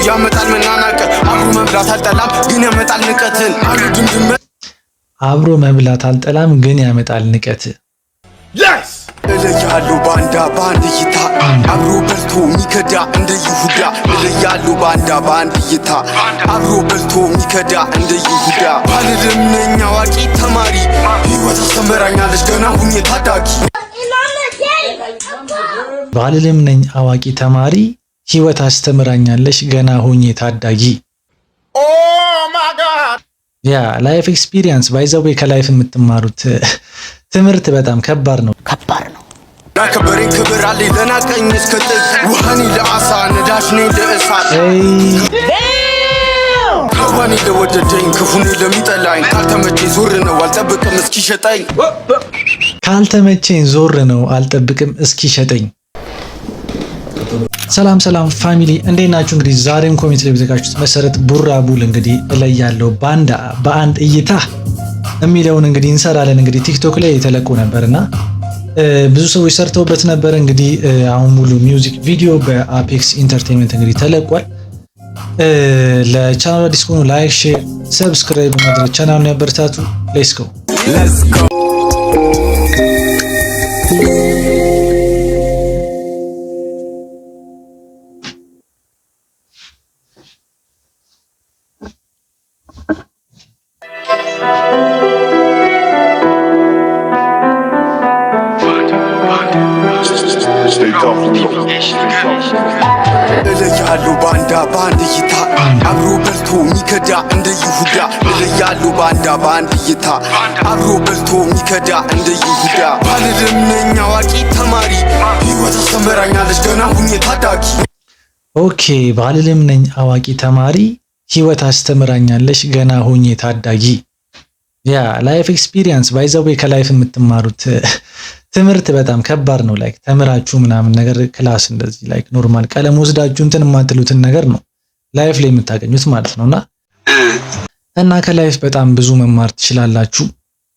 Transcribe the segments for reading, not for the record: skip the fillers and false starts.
ያመጣል መናናቅ አብሮ መብላት አልጠላም ግን ያመጣል ንቀትን አሉ ድምድም አብሮ መብላት አልጠላም ግን ያመጣል ንቀት እለያሉ ባንዳ ባንድ ይታ አብሮ በልቶ ሚከዳ እንደ ይሁዳ እለያሉ ባንዳ ባንድ ይታ አብሮ በልቶ ሚከዳ እንደ ይሁዳ ባልልም ነኝ አዋቂ ተማሪ ህይወት አስተምራኛለች ገና ሁኜ ታዳጊ ባልልም ነኝ አዋቂ ተማሪ ህይወት አስተምራኛለች ገና ሁኜ ታዳጊ ያ ላይፍ ኤክስፒሪየንስ ባይዘው ከላይፍ የምትማሩት ትምህርት በጣም ከባድ ነው ናከበሬን ክብር አለኝ ለናቀኝ እስከ ጥግ ውሃኔ ለአሳ ነዳጅ ነኝ ለእሳት ከዋኔ ለወደደኝ ክፉኔ ለሚጠላኝ ካልተመቸኝ ዞር ነው አልጠብቅም እስኪሸጠኝ ካልተመቸኝ ዞር ነው አልጠብቅም እስኪሸጠኝ። ሰላም ሰላም ፋሚሊ እንዴት ናችሁ? እንግዲህ ዛሬም ኮሜንት ላይ በተካችሁት መሰረት ቡራቡል እንግዲህ እለያለሁ ባንዳ በአንድ እይታ የሚለውን እንግዲህ እንሰራለን። እንግዲህ ቲክቶክ ላይ የተለቁ ነበርና ብዙ ሰዎች ሰርተውበት ነበር። እንግዲህ አሁን ሙሉ ሚውዚክ ቪዲዮ በአፔክስ ኢንተርቴይንመንት እንግዲህ ተለቋል። ለቻናሉ አዲስ ከሆኑ ላይክ፣ ሼር፣ ሰብስክራይብ ማድረግ ቻናሉን ያበረታቱ። ሌትስ ጎ እለያሉ ባንዳ ባንድ ይታ አብሮ በልቶ ሚከዳ እንደ ይሁዳ እለያሉ ባንዳ ባንድ ይታ አብሮ በልቶ ሚከዳ እንደ ይሁዳ ባልልም ነኝ አዋቂ ተማሪ ህይወት አስተምራኛለች ገና ሁኜ ታዳጊ። ኦኬ ባልልም ነኝ አዋቂ ተማሪ ህይወት አስተምራኛለች ገና ሁኜ ታዳጊ። ያ ላይፍ ኤክስፒሪየንስ ባይዘው ከላይፍ የምትማሩት ትምህርት በጣም ከባድ ነው። ላይክ ተምራችሁ ምናምን ነገር ክላስ እንደዚህ ላይክ ኖርማል ቀለም ወስዳችሁ እንትን የማትሉትን ነገር ነው ላይፍ ላይ የምታገኙት ማለት ነውና እና ከላይፍ በጣም ብዙ መማር ትችላላችሁ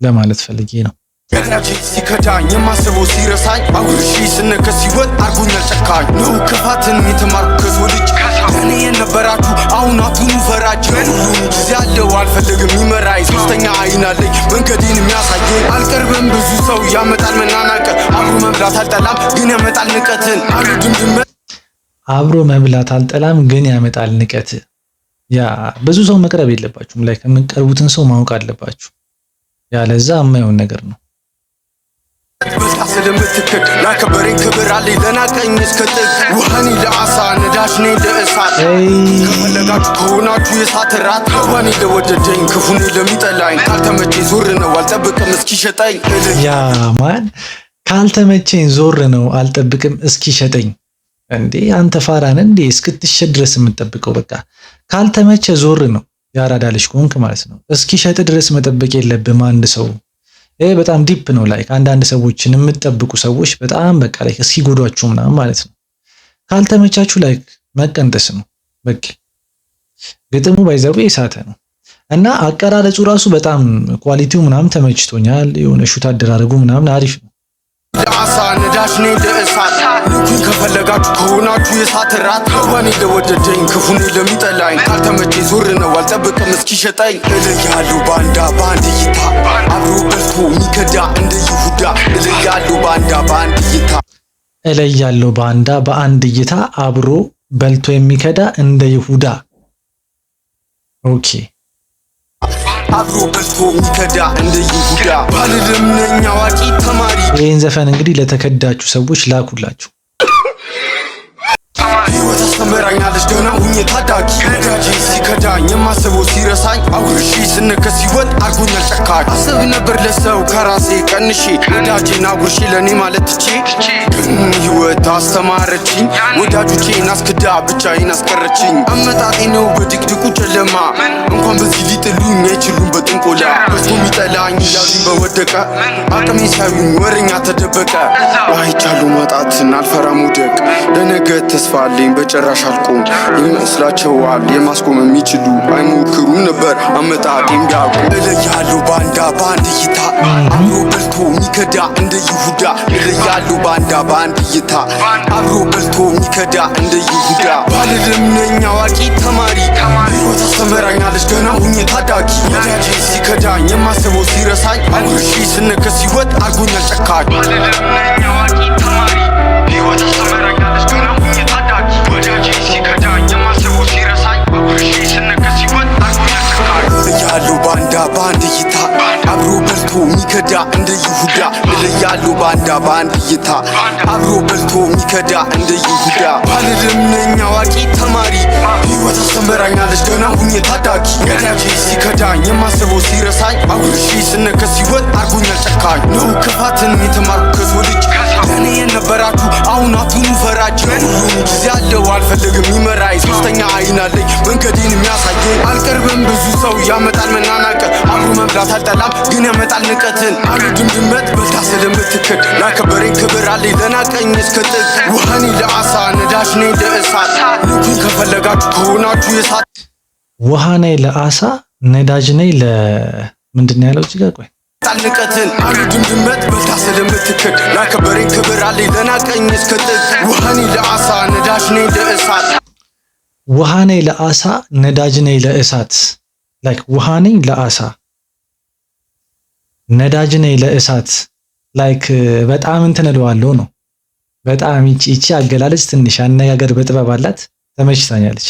ለማለት ፈልጌ ነው። ያላጂ ሲከዳኝ የማስበው ሲረሳኝ አውርሺ ስነከስ ይወጥ አርጎኛል ጨካኝ ነው ክፋትን የተማርኩ ከሰው ልጅ እኔ የነበራችሁ አሁን አትኑ ፈራጅ ሁሉም ጊዜ አለው አልፈልግም ይመራኝ ሶስተኛ አይን አለኝ መንገዴን የሚያሳየኝ አልቀርብም ብዙ ሰው ያመጣል መናናቅ አብሮ መብላት አልጠላም ግን ያመጣል ንቀትን አሉ ድምድም አብሮ መብላት አልጠላም ግን ያመጣል ንቀት። ያ ብዙ ሰው መቅረብ የለባችሁም ላይ ከምትቀርቡትን ሰው ማወቅ አለባችሁ ያለዛ የማይሆን ነገር ነው። በቃ ስለምትክድ ናከበሬን ክብር አለኝ ለናቀኝ እስከ ጥግ ውሃኔ ለአሳ ነዳጅ ነኝ ለእሳት ከፈለጋችሁ ከሆናችሁ የእሳት ራት ከዋኔ ለወደደኝ ክፉኔ ለሚጠላኝ ካልተመቸኝ ዞር ነው አልጠብቅም እስኪሸጠኝ። ያ ማን ካልተመቸኝ ዞር ነው አልጠብቅም እስኪሸጠኝ። እንዴ አንተ ፋራን እንዴ እስክትሸጥ ድረስ የምትጠብቀው? በቃ ካልተመቸ ዞር ነው ያራዳ ልጅ ኮንክ ማለት ነው። እስኪሸጥ ድረስ መጠበቅ የለብም አንድ ሰው። ይሄ በጣም ዲፕ ነው። ላይክ አንዳንድ ሰዎችን የምትጠብቁ ሰዎች በጣም በቃ ላይክ እስኪጎዷችሁ ምናምን ማለት ነው። ካልተመቻችሁ ላይክ መቀንጠስ ነው በቃ። ግጥሙ ባይዘው የሳተ ነው እና አቀራረጹ ራሱ በጣም ኳሊቲው ምናምን ተመችቶኛል። የሆነ ሹት አደራረጉ ምናምን አሪፍ ነው። ለአሳ ነዳጅ ነኝ ለእሳት ልኩን ከፈለጋችሁ ከሆናችሁ የእሳት ራት ከዋኔ ለወደደኝ ክፉኔ ለሚጠላኝ ካልተመቸኝ ዞር ነው አልጠብቅም እስኪሸጠኝ። እለያሉ ባንዳ ባንድ ይታ አብሮ በልቶ ሚከዳ እንደ ይሁዳ እለያሉ ባንዳ ባንድ ይታ እለያሉ ባንዳ በአንድ እይታ አብሮ በልቶ የሚከዳ እንደ ይሁዳ። ኦኬ አብሮ በልቶ ሚከዳ እንደ ይሁዳ ባልልም ነኝ አዋቂ ተማሪ። ይህን ዘፈን እንግዲህ ለተከዳችሁ ሰዎች ላኩላችሁ። ህይወት አስተምራኛለች ገና ሁኜ ታዳጊ ነዳጅ ሲከዳኝ የማስበው ሲረሳኝ አውርሺ ስነከስ ይወጥ አርጎኛል ጨካኝ አስብ ነበር ለሰው ከራሴ ቀንሼ ነዳጄን አጉርሺ ለእኔ ማለት ትቼ ግን ህይወት አስተማረችኝ ወዳጆቼን አስክዳ ብቻዬን አስቀረችኝ። አመጣጤ ነው በድቅድቁ ጨለማ እንኳን በዚህ ሊጥሉኝ አይችሉም በጥንቆላ በዝቶ የሚጠላኝ ያዙኝ በወደቀ አቅሜ ሲያዩኝ ወረኛ ተደበቀ አይቻሉ ማጣትን አልፈራም ውደቅ ለነገ ተስፋ አለኝ በጭራሽ አልቆም ይመስላቸዋል የማስቆም የሚችሉ አይሞክሩም ነበር አመጣጤም ቢያውቁ እለያለሁ ባንዳ ባንድ እይታ አብሮ በልቶ ሚከዳ እንደ ይሁዳ እለያለሁ ባንዳ ባንድ እይታ አብሮ በልቶ ሚከዳ እንደ ይሁዳ ባልልም ነኝ አዋቂ ተማሪ ሕይወት አስተምራኛለች ገና ሁኜ ታዳጊ ወዳጄ ሲከዳኝ የማስበው ሲረሳኝ አጉርሼ ስነከስ ሲወጥ አርጎኛል ጨካኝ ባልልም ነኝ አዋቂ ተማሪ ሕይወት አስተምራኛለች ገና ሁኜ ታዳጊ ወዳጄ ሲከዳኝ የማስበው ሲረሳኝ አጉርሼ ስነከስ ሲወጥ አርጎኛል ጨካኝ እለያለሁ ባንዳ ባንድ እይታ አብሮ በልቶ ሚከዳ እንደ ይሁዳ እለያለሁ ባንዳ ባንድ እይታ አብሮ በልቶ ሚከዳ እንደ ይሁዳ ባልልም ነኝ አዋቂ ተማሪ ሕይወት አስተምራኛለች ገና ሁኜ ታዳጊ ወዳጄ ሲከዳኝ የማስበው ሲረሳኝ አጉርሼ ስነከስ ሲወጥ አርጎኛል ጨካኝ ነው ክፋትን የተማርኩ ከሰው ልጅ ለእኔ የነበራችሁ አሁን አትሁኑ ፈራጅ ሁሉም ጊዜ አለው አልፈልግም ይመራኝ ሶስተኛ አይን አለኝ መንገዴን የሚያሳየኝ አልቀርብም ብዙ ሰው ያመጣል መናናቅ አብሮ መብላት አልጠላም ግን ያመጣል ንቀትን አልወድም ድመት በልታ ስለምትክድ ላከበረኝ ክብር አለኝ ለናቀኝ እስከ ጥግ ውሃኔ ለአሳ ነዳጅ ነኝ ለእሳት ልኩኝ ከፈለጋችሁ ከሆናችሁ የሳት ውሃኔ ለአሳ ነዳጅ ነኝ ለምንድን ያለው እዚህ ጋር ቆይ ንቀትን አልወድም ድመት በልታ ስለምትክድ ላከበረኝ ክብር አለኝ ለናቀኝ እስከ ጥግ ውሃኔ ለአሳ ነዳጅ ነኝ ለእሳት ውሃኔ ለአሳ ነዳጅ ነኝ ለእሳት ላይክ ውሃኔ ለአሳ ነዳጅ ነኝ ለእሳት ላይክ በጣም እንትን እለዋለሁ ነው። በጣም ይቺ አገላለጽ ትንሽ አነጋገር በጥበብ አላት፣ ተመችታኛለች።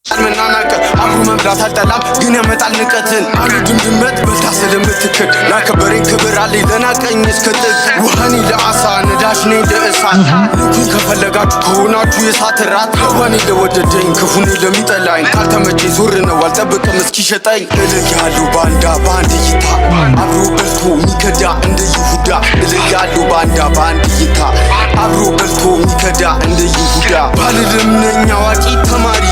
መናናቅ አብሮ መብላት አልጠላም ግን ያመጣል ንቀትን አልወድም ድመት በልታ ስለምትክድ ላከበረኝ ክብር አለኝ ለናቀኝ እስከ ጥግ ውሃኔ ለአሳ ነዳጅ ነኝ ለእሳት ልኩኝ ከፈለጋችሁ ከሆናችሁ የሳት ራት ዋኔ ለወደደኝ ክፉኔ ለሚጠላኝ ካልተመቸኝ ዞር ነው አልጠብቅም እስኪሸጠኝ እለያለሁ ባንዳ ባንድ እይታ አብሮ በልቶ ሚከዳ እንደ ይሁዳ እለያለሁ ባንዳ ባንድ እይታ አብሮ በልቶ ሚከዳ እንደ ይሁዳ ባልልም ነኝ አዋቂ ተማሪ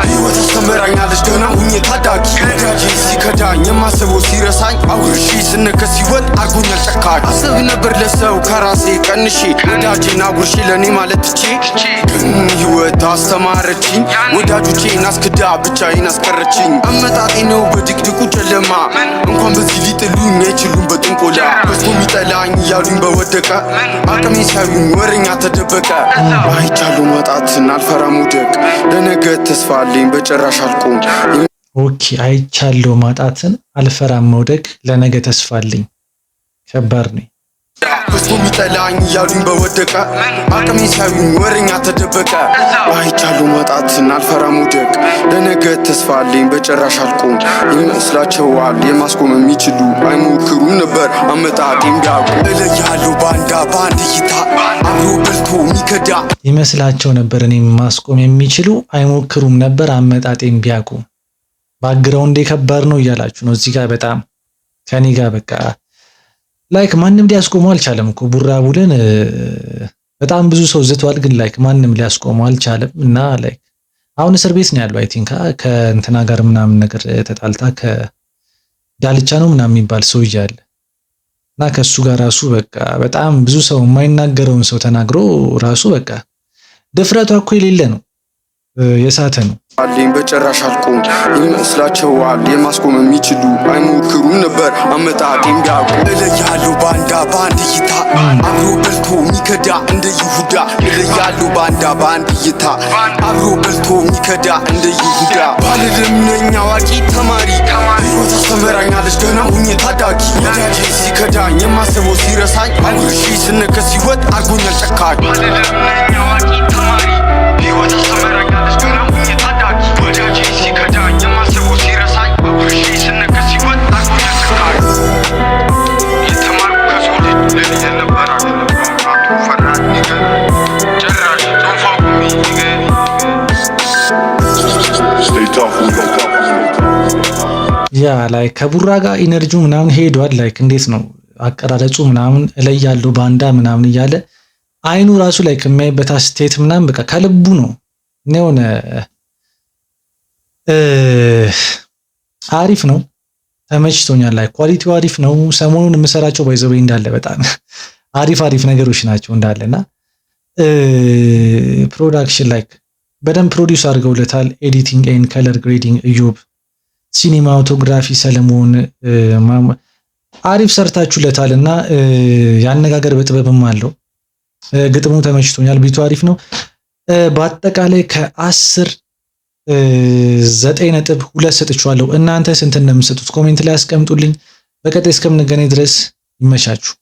ሕይወት አስተምራኛለች ገና ሁኜ ታዳጊ ወዳጄ ሲከዳኝ የማስበው ሲረሳኝ አጉርሼ ስነከስ ሲወጥ አርጎኛል ጨካኝ አስብ ነበር ለሰው ከራሴ ቀንሼ ወዳጄን አጉርሼ ለእኔ ማለት ትቼ ግን ሕይወት አስተማረችኝ ወዳጆቼን አስክዳ ብቻዬን አስቀረችኝ አመጣጤ ነው በድቅድቁ ጨለማ እንኳን በዚህ ሊጥሉኝ አይችሉም በጥንቆላ በዝቶ ሚጠላኝ እያሉኝ በወደቀ አቅሜ ሲያዩኝ ወሬኛ ተደበቀ አይቻለሁ ማጣትን አልፈራም ውደቅ ለነገ ተስፋ አለኝ በጭራሽ አልቆም ኦኬ አይቻለሁ ማጣትን አልፈራም መውደቅ ለነገ ተስፋ አለኝ ከባድ ነው በዝቶ ሚጠላኝ እያሉኝ በወደቀ አቅሜ ሲያዩኝ ወሬኛ ተደበቀ አይቻለሁ ማጣትን አልፈራም ውደቅ ለነገ ተስፋ አለኝ በጭራሽ አልቆም ይመስላቸዋል የማስቆም የሚችሉ አይሞክሩም ነበር አመጣጤም ቢያውቁ እለያለሁ ባንዳ ባንድ እይታ አብሮ በልቶ ሚከዳ ይመስላቸው ነበር እኔ ማስቆም የሚችሉ አይሞክሩም ነበር አመጣጤም ቢያውቁ ባግራውንዴ ከባድ ነው እያላችሁ ነው እዚህ ጋር በጣም ከኔ ጋር በቃ ላይክ ማንም ሊያስቆመው አልቻለም እኮ ቡራቡልን በጣም ብዙ ሰው ዝቷል ግን ላይክ ማንም ሊያስቆመው አልቻለም እና ላይክ አሁን እስር ቤት ነው ያለው አይ ቲንክ ከእንትና ጋር ምናምን ነገር ተጣልታ ከዳልቻ ነው ምናምን የሚባል ሰው ይያለ እና ከሱ ጋር ራሱ በቃ በጣም ብዙ ሰው የማይናገረውን ሰው ተናግሮ ራሱ በቃ ድፍረቷ እኮ የሌለ ነው የሳተ ነው አለኝ በጭራሽ አልቆም ይመስላቸዋል የማስቆም የሚችሉ አይሞክሩም ነበር አመጣጤም ቢያውቁ እለያለሁ ባንዳ ባንድ እይታ አብሮ በልቶ ሚከዳ እንደ ይሁዳ እለያለሁ ባንዳ ባንድ እይታ አብሮ በልቶ ሚከዳ እንደ ይሁዳ ባልልም ነኝ አዋቂ ተማሪ ሕይወት አስተምራኛለች ገና ሁኜ ታዳጊ ወዳጄ ሲከዳኝ የማስበው ሲረሳኝ አጉርሼ ስነከስ ሲወጥ አርጎኛል ጨካኝ ባልልም ነኝ አዋቂ ተማሪ ሕይወት አስተምራኛለች ገና ሁኜ ታዳጊ ወዳጄ ሲከዳኝ የማስበው ሲረሳኝ አጉርሼ ስነከስ ሲወጥ አርጎኛል ጨካኝ የተማርኩ ከሰው ልጅ ለኔ የነበራችሁ አቶ ፈራጅ ጭራሽ ጦፋ ቁሚ ያ ላይ ከቡራ ጋር ኢነርጂው ምናምን ሄዷል ላይክ እንዴት ነው አቀራረጹ ምናምን እለያለሁ ባንዳ ምናምን እያለ አይኑ ራሱ ላይ ከሚያይበት ስቴት ምናምን በቃ ከልቡ ነው የሆነ አሪፍ ነው ተመችቶኛል ላይ ኳሊቲው አሪፍ ነው ሰሞኑን የምሰራቸው ባይዘበይ እንዳለ በጣም አሪፍ ነገሮች ናቸው እንዳለና ፕሮዳክሽን ላይክ በደንብ ፕሮዲዩስ አድርገውለታል ኤዲቲንግ ኤንድ ከለር ግሬዲንግ እዩብ ሲኒማቶግራፊ ሰለሞን አሪፍ ሰርታችሁለታልና ያነጋገር በጥበብም አለው። ግጥሙ ተመችቶኛል። ቢቱ አሪፍ ነው። በአጠቃላይ ከ10 9.2 ሰጥቻለሁ። እናንተ ስንት እንደምትሰጡት ኮሜንት ላይ አስቀምጡልኝ። በቀጣይ እስከምንገናኝ ድረስ ይመቻችሁ።